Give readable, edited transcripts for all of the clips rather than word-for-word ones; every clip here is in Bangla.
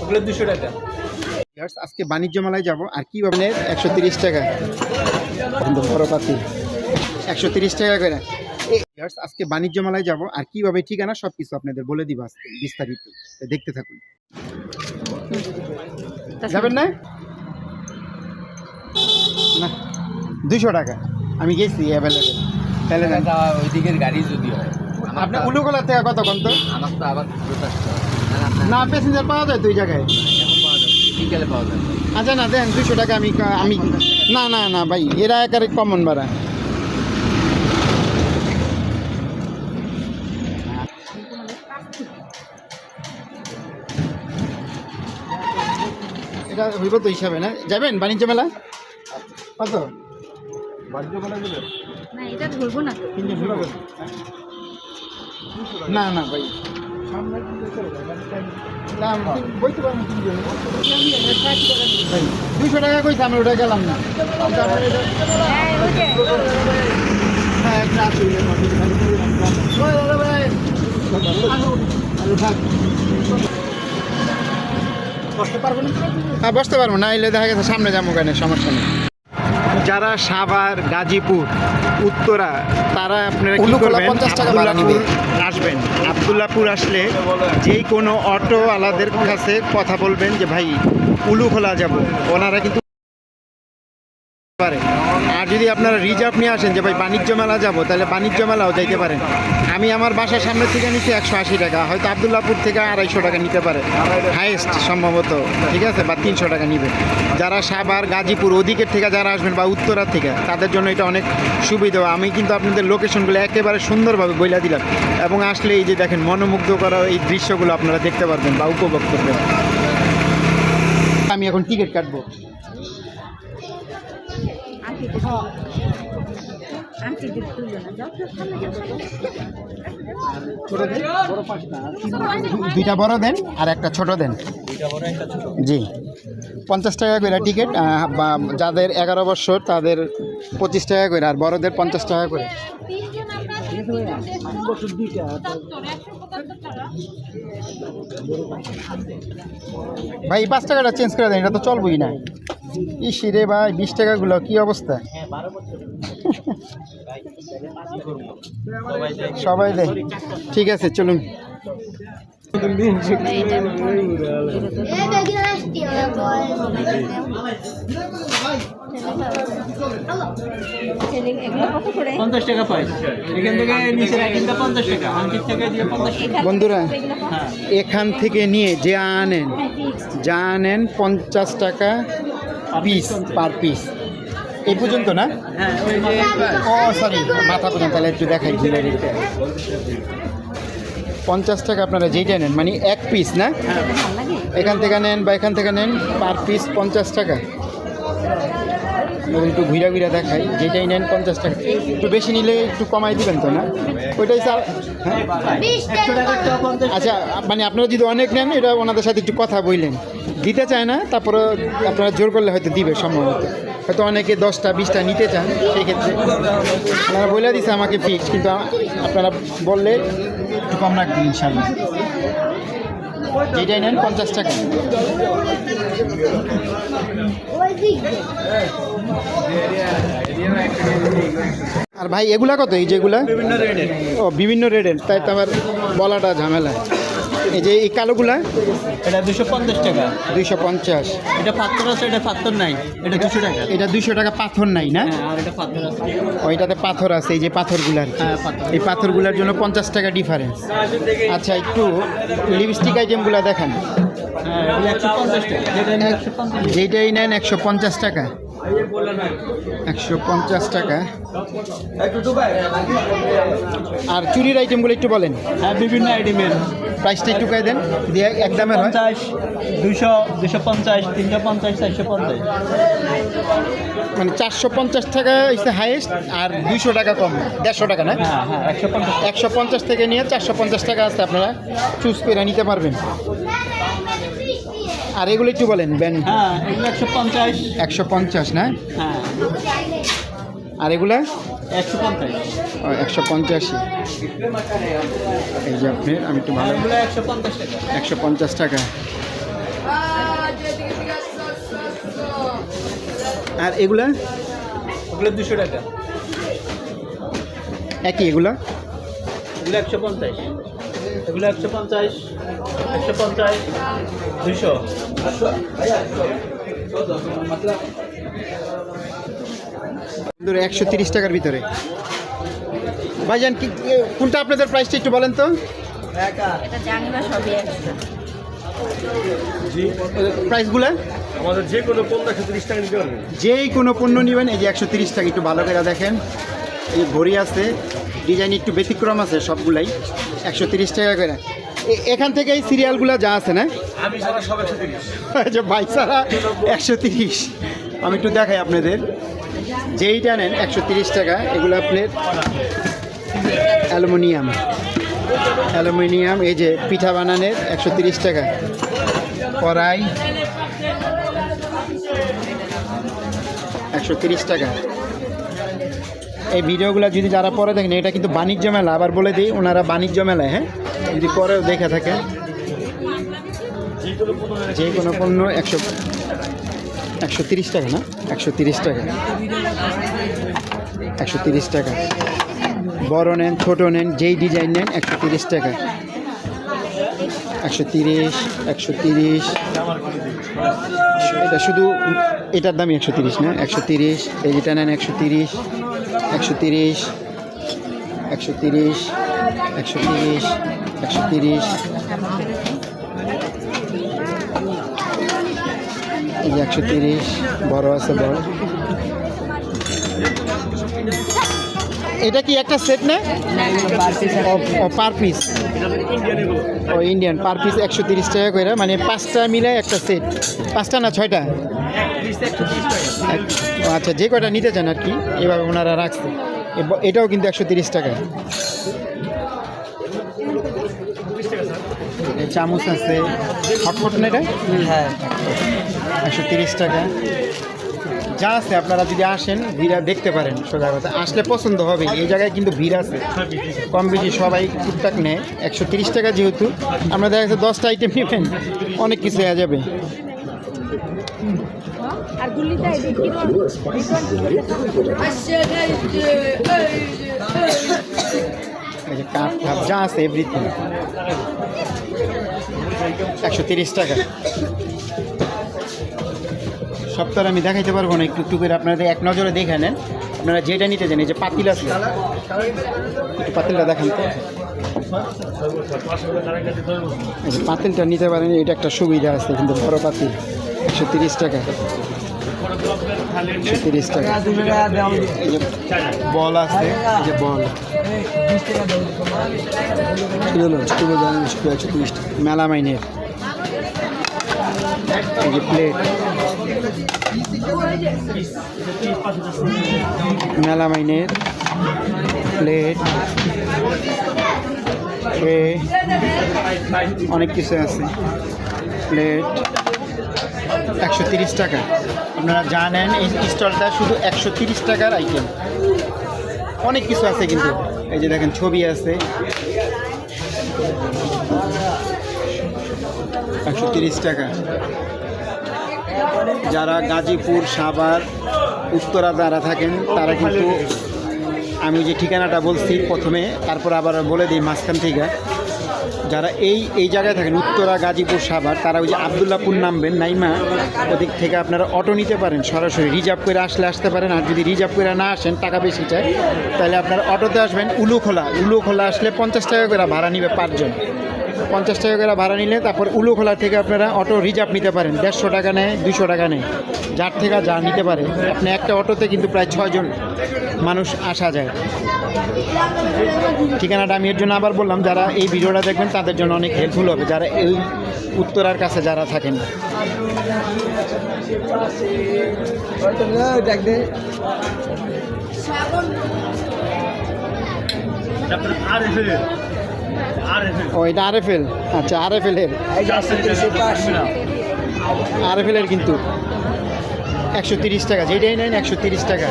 ওগুলো 200 টাকা। আজকে বাণিজ্য মেলায় যাব আর কি ভাবেন 130 টাকা বড় পাতি 130 টাকা করে। আজকে বাণিজ্য মেলায় যাব আর কিভাবে ঠিকানা সব কিছু আপনাদের বলে দিব আজকে বিস্তারিত, দেখতে থাকুন। যাবেন না? না 200 টাকা আমি গেছি অ্যাভেলেবেল। তাহলে ওই দিকের গাড়ি যদি হয় আপনি উলুকলা থেকে কত কম তো? আমার তো আবার না প্যাসেঞ্জার পাওয়া যায় দুই জায়গায়, বিকেলে পাওয়া যাবে। আচ্ছা না দেন 200 টাকা আমি আমি না না না ভাই এরা একেবারে কমন ভাড়া। এটা হইব তো হিসাবে না? যাবেন বাণিজ্য মেলা কত? বাণিজ্য মেলা গেলে না এটা ধরবো না তো। না না ভাই বইতে পারবো 200 টাকা কইছে আমি ওটা গেলাম না। বসতে পারবো না, এলে দেখা গেছে সামনে যাবো কেন, সমস্যা নেই। যারা সাভার, গাজীপুর, উত্তরা তারা আপনারা কি করবেন, 50 টাকা ভাড়া নেবেন। আসবেন আব্দুল্লাহপুর আসলে যেই কোনো অটোওয়ালাদের কাছে কথা বলবেন যে ভাই উলুখোলা যাব, ওনারা কিন্তু পারে। আর যদি আপনারা রিজার্ভ নিয়ে আসেন যে ভাই বাণিজ্য মেলা যাব, তাহলে বাণিজ্য মেলাও যাইতে পারেন। আমি আমার বাসার সামনে থেকে নিচ্ছি 180 টাকা, হয়তো আব্দুল্লাহপুর থেকে 250 টাকা নিতে পারে হাইয়েস্ট সম্ভবত, ঠিক আছে, বা 300 টাকা নিবে। যারা সাভার, গাজীপুর ওদিকের থেকে যারা আসবেন বা উত্তরার থেকে, তাদের জন্য এটা অনেক সুবিধা। আমি কিন্তু আপনাদের লোকেশনগুলো একেবারে সুন্দরভাবে বইলা দিলাম, এবং আসলে এই যে দেখেন মনোমুগ্ধ করা এই দৃশ্যগুলো আপনারা দেখতে পারবেন বা উপভোগ করবেন। আমি এখন টিকিট কাটবো। দুইটা বড় দেন আর একটা ছোট দেন। জি 50 টাকা করে টিকিট, যাদের 11 বছর তাদের 25 টাকা করে, আর বড়দের 50 টাকা করে। ভাই 5 টাকাটা চেঞ্জ করে দেন, এটা তো চলবই না। ইস রে ভাই 20 টাকাগুলো কি অবস্থা। সবাই দেয়, ঠিক আছে চলুন। বন্ধুরা এখান থেকে নিয়ে যে আনেন, যা আনেন 50 টাকা পিস পার পিস, এই পর্যন্ত না? ও সরি মাথা পর্যন্ত, তাহলে একটু দেখাই। 50 টাকা আপনারা যেইটা নেন, মানে এক পিস না, এখান থেকে নেন বা এখান থেকে নেন, পার পিস 50 টাকা। একটু ঘুরা ঘুরা দেখাই, যেটাই নেন 50 টাকা। একটু বেশি নিলে একটু কমাই দিবেন তো না? ওইটাই স্যার। হ্যাঁ আচ্ছা, মানে আপনারা যদি অনেক নেন, এটা ওনাদের সাথে একটু কথা বললেন, দিতে চায় না, তারপরে আপনারা জোর করলে হয়তো দিবে সম্ভবত। হয়তো অনেকে 10টা 20টা নিতে চান, সেই ক্ষেত্রে আপনারা বলে দিচ্ছে আমাকে ফিক্স, কিন্তু আপনারা বললে একটু কম রাখবেন ইনশাল্লাহ। যেটাই নেন 50 টাকা। আর ভাই এগুলা কত? এই যেগুলা ও বিভিন্ন রেটের, তাই তো আবার বলাটা ঝামেলা। এই যে এই কালোগুলা, এটা 250 টাকা। 250। এটা পাথর আছে, এটা পাথর নাই, এটা 200 টাকা। এটা 200 টাকা পাথর নাই না? আর এটা পাথর আছে, ওইটাতে পাথর আছে। এই যে পাথরগুলার, এই পাথরগুলার জন্য 50 টাকা ডিফারেন্স। আচ্ছা একটু লিপস্টিক আইটেমগুলো দেখান। যেটাই নেন 150 টাকা। 150 টাকা। আর চুরির আইটেমগুলো একটু বলেন। হ্যাঁ বিভিন্ন আইটেমের প্রাইসটা একটু কয়ে দেন, দিয়ে একদমের 50, 200, 250, 350, 450। মানে 450 টাকা হচ্ছে হাইয়েস্ট, আর 200 টাকা কম, 150 টাকা না? হ্যাঁ হ্যাঁ 150 থেকে নিয়ে 450 টাকা আছে, আপনারা চুজ করে নিতে পারবেন। আর এগুলো একটু বলেন ব্যান্ড। হ্যাঁ এগুলো 150। 150 না? হ্যাঁ। আর এগুলা 150। 150। এই যে আপনি, আমি একটু ভালো, 150 টাকা। 150 টাকা। আর এগুলা ওগুলো 200 টাকা, একই এগুলা? এগুলো 150, এগুলো 150, 150, 200। ধরো 130 টাকার ভিতরে। ভাইজান কি কোনটা আপনাদের প্রাইসটা একটু বলেন তো? এটা জানি না, সবই একশো। প্রাইসগুলো আমাদের যে কোনো পণ্য 130 টাকা নিতে পারবেন। যেই কোনো পণ্য নেবেন এই যে 130 টাকা। একটু ভালো করে দেখেন, এই ঘড়ি আছে, ডিজাইন একটু ব্যতিক্রম আছে, সবগুলাই 130 টাকা করে। এখান থেকে এই সিরিয়ালগুলো যা আছে না, আমি সারা সব 130। যে বাইক ছাড়া 130। আমি একটু দেখাই আপনাদের, যেইটা নেন 130 টাকা। এগুলো প্লেট অ্যালুমিনিয়াম, অ্যালুমিনিয়াম। এই যে পিঠা বানানোর 130 টাকা। কড়াই 130 টাকা। এই ভিডিওগুলো যদি যারা পরে দেখেন, এটা কিন্তু বাণিজ্য মেলা, আবার বলে দিই ওনারা বাণিজ্য মেলায়, হ্যাঁ, যদি পরেও দেখে থাকেন। যে কোনো পণ্য 130 টাকা না, 130 টাকা, 130 টাকা। বড় নেন, ছোট নেন, যেই ডিজাইন নেন 130 টাকা। 130, 130। এটা শুধু এটার দামই 130 না, 130। এই যেটা নেন 130, 130, 130, 130, 130। এই যে 130, বড় আছে বড়। এটা কি একটা সেট না? ও পার পিস, ও ইন্ডিয়ান পার পিস 130 টাকা করে, মানে 5টা মিলে একটা সেট। 5টা না 6টা? আচ্ছা, যে কয়টা নিতে চান আর কি, এভাবে ওনারা রাখছে। এটাও কিন্তু 130 টাকা। চামচ আছে, হটপট না এটা? হ্যাঁ, 130 টাকা। যা আছে আপনারা যদি আসেন ভিড় দেখতে পারেন, সোজা কথা আসলে পছন্দ হবে। এই জায়গায় কিন্তু ভিড় আছে, কম বেশি সবাই টুকটাক নেয়। 130 টাকা যেহেতু, আমরা দেখা যাচ্ছে 10টা আইটেম নেবেন, অনেক কিছু হয়ে যাবে। এই যে কাপ কাপ যা আছে এভরিথিং 130 টাকা। সপ্তাহে আমি দেখাইতে পারবো না, একটু একটু করে আপনাদের এক নজরে দেখে নেন। আপনারা যেটা নিতে চান, এই যে পাতিল আছে, একটু পাতিলটা দেখান তো। এই যে পাতিলটা নিতে পারেন, এটা একটা সুবিধা আছে, কিন্তু বড় পাতিল 130 টাকা, 130 টাকা। এই যে বল আছে, এই যে বল মেলামাইনের। এই যে প্লেট মেলামাইনের প্লেট, ট্রে, অনেক কিছু আছে। প্লেট 130 টাকা। আপনারা জানেন এই স্টলটা শুধু 130 টাকার আইটেম, অনেক কিছু আছে কিন্তু। এই যে দেখেন ছবি আছে, 130 টাকা। যারা গাজীপুর, সাভার, উত্তরা যারা থাকেন তারা কিন্তু, আমি যে ঠিকানাটা বলছি প্রথমে, তারপর আবার বলে দিই মাঝখান থেকে, যারা এই জায়গায় থাকেন উত্তরা, গাজীপুর, সাভার, তারা ওই যে আবদুল্লাপুর নামবেন, নাইমা ওদিক থেকে আপনারা অটো নিতে পারেন, সরাসরি রিজার্ভ করে আসতে পারেন। আর যদি রিজার্ভ করে না আসেন, টাকা বেশি চায়, তাহলে আপনারা অটোতে আসবেন। উলুখোলা আসলে 50 টাকা করে ভাড়া নিবে পাঁচজন। 50 টাকা করে ভাড়া নিলে তারপর উলুখোলা থেকে আপনারা অটো রিজার্ভ নিতে পারেন। 150 টাকা নেয়, 200 টাকা নেয়, যার থেকে যা নিতে পারে। আপনি একটা অটোতে কিন্তু প্রায় 6 জন মানুষ আসা যায়। ঠিকানাটা আমি এর জন্য আবার বললাম, যারা এই ভিডিওটা দেখবেন তাদের জন্য অনেক হেল্পফুল হবে, যারা এই উত্তরার কাছে যারা থাকেন। ও এটা RFL, আচ্ছা RFL এর কিন্তু 130 টাকা, যেটাই নেন 130 টাকা।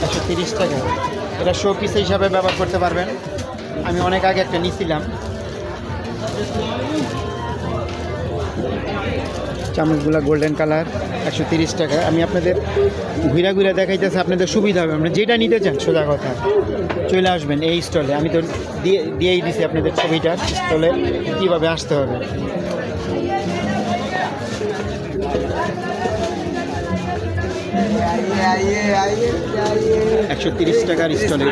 130 টাকা। এটা শো পিস হিসাবে ব্যবহার করতে পারবেন। আমি অনেক আগে একটা নিয়েছিলাম, চামচগুলা গোল্ডেন কালার 130 টাকা। আমি আপনাদের ঘুরা ঘুরা দেখাইতেছি, আপনাদের সুবিধা হবে। আপনারা যেটা নিতে চান সোজা কথা চলে আসবেন এই স্টলে। আমি তো দিয়েই দিছি আপনাদের ছবিটা স্টলে কীভাবে আসতে হবে। आइए 130 টাকার স্টলে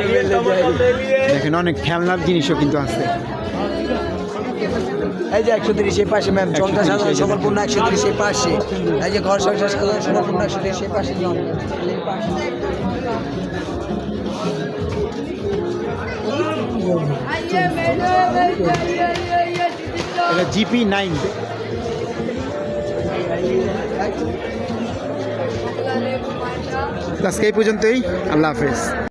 দেখেন অনেক খেলনার জিনিসও কিন্তু আছে। এই যে 130 এই পাশে ম্যাম চলতা 130 সাধারণ সম্পূর্ণ 130 এই পাশে। এই যে ঘর সংসার সাধারণ সম্পূর্ণ 130 এই পাশে ম্যাম। এটা GP9। আজকে এই পর্যন্তই, আল্লাহ হাফেজ।